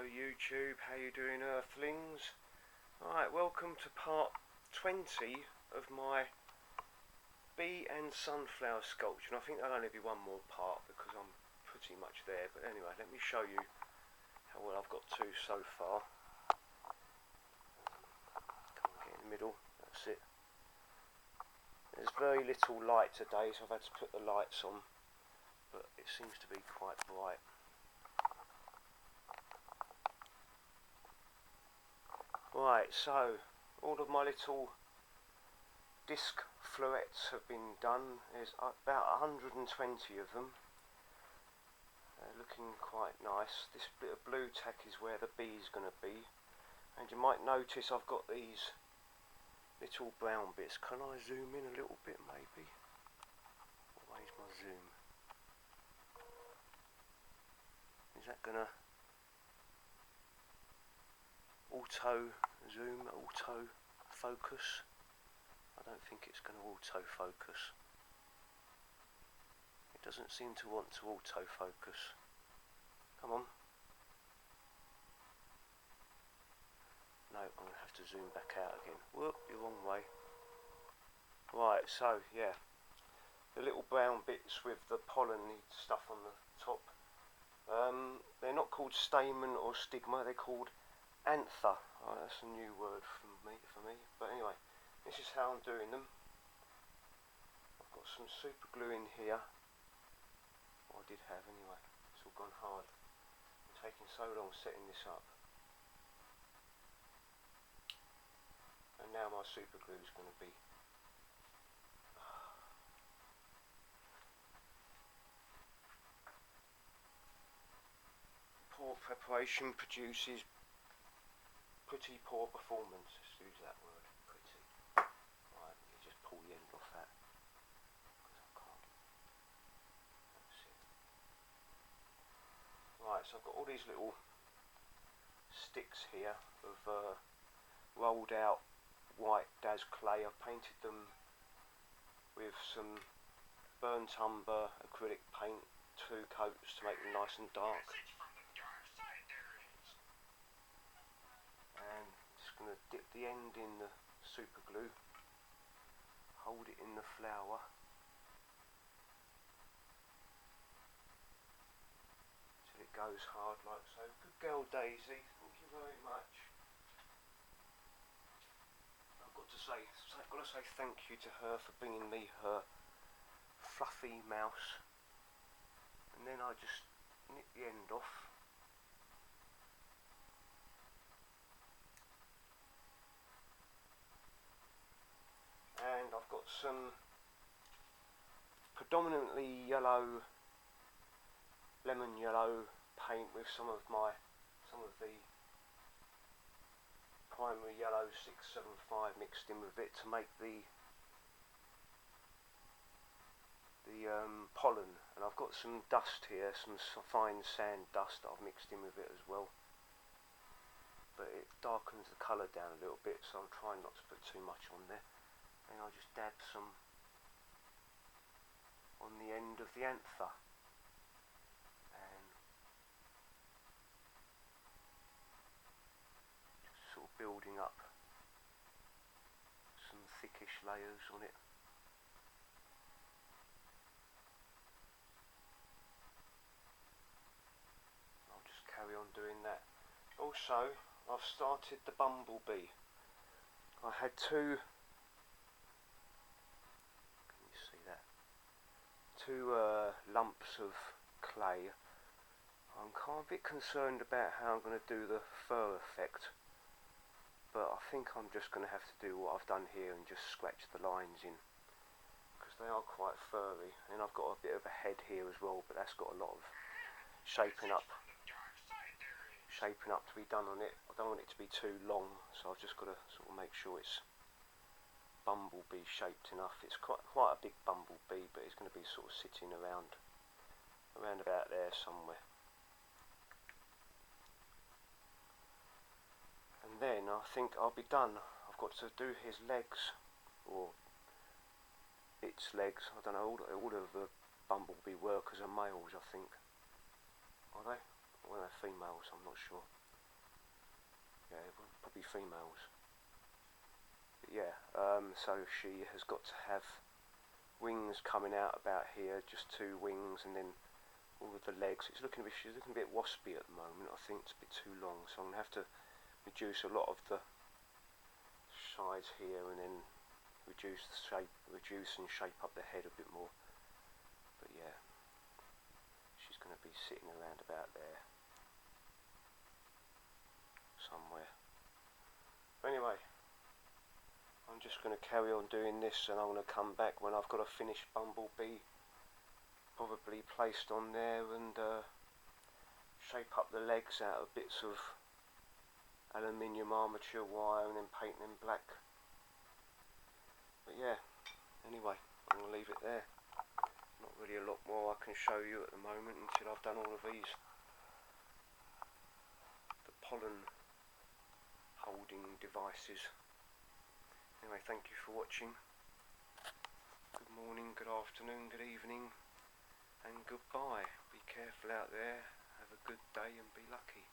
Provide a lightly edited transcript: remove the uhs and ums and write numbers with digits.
Hello YouTube, how you doing Earthlings? Alright, welcome to part 20 of my bee and sunflower sculpture. And I think there'll only be one more part because I'm pretty much there. But anyway, let me show you how well I've got to so far. Come on, get in the middle, that's it. There's very little light today, so I've had to put the lights on, but it seems to be quite bright. Right, so all of my little disc florets have been done. There's about 120 of them. They're looking quite nice. This bit of blue tack is where the bee's going to be. And you might notice I've got these little brown bits. Can I zoom in a little bit maybe? Where's my zoom? Is that going to auto zoom, auto focus? I don't think it's going to auto focus. It doesn't seem to want to auto focus. Come on. No, I'm going to have to zoom back out again. Whoop, you're wrong way. Right, so yeah, the little brown bits with the pollen stuff on the top. They're not called stamen or stigma, they're called anther. Oh, that's a new word for me. But anyway, this is how I'm doing them. I've got some super glue in here. Well, I did have anyway. It's all gone hard. I'm taking so long setting this up. And now my super glue is going to be poor preparation produces pretty poor performance. Let's use that word, pretty. Right, you just pull the end off that. Because I can't. That's it. Right, so I've got all these little sticks here of rolled out white Daz clay. I've painted them with some burnt umber acrylic paint, 2 coats to make them nice and dark. And just going to dip the end in the super glue, hold it in the flower, till it goes hard like so. Good girl Daisy, thank you very much. I've got to say thank you to her for bringing me her fluffy mouse, and then I just nip the end off. And I've got some predominantly yellow, lemon yellow paint with some of the primary yellow 675 mixed in with it to make the pollen. And I've got some dust here, some fine sand dust that I've mixed in with it as well. But it darkens the colour down a little bit, so I'm trying not to put too much on there. And I'll just dab some on the end of the anther, and just sort of building up some thickish layers on it. I'll just carry on doing that. Also, I've started the Bumblebee. I had two lumps of clay. I'm kind of a bit concerned about how I'm going to do the fur effect, but I think I'm just going to have to do what I've done here and just scratch the lines in, because they are quite furry. And I've got a bit of a head here as well, but that's got a lot of shaping up to be done on it. I don't want it to be too long, so I've just got to sort of make sure it's Bumblebee shaped enough. It's quite a big Bumblebee, but it's going to be sort of sitting around about there somewhere. And then I think I'll be done. I've got to do his legs, or its legs. I don't know, all of the Bumblebee workers are males, I think. Are they? Or are they females? I'm not sure. Yeah, probably females. But yeah, so she has got to have wings coming out about here, just 2 wings, and then all of the legs. She's looking a bit waspy at the moment. I think it's a bit too long, so I'm going to have to reduce a lot of the sides here, and then reduce and shape up the head a bit more. But yeah, she's going to be sitting around about there somewhere. But anyway, I'm just going to carry on doing this, and I'm going to come back when I've got a finished Bumblebee probably placed on there, and shape up the legs out of bits of aluminium armature wire, and then paint them black. But yeah, anyway, I'm going to leave it there. Not really a lot more I can show you at the moment until I've done all of these. The pollen holding devices. Anyway, thank you for watching. Good morning, good afternoon, good evening, and goodbye. Be careful out there. Have a good day and be lucky.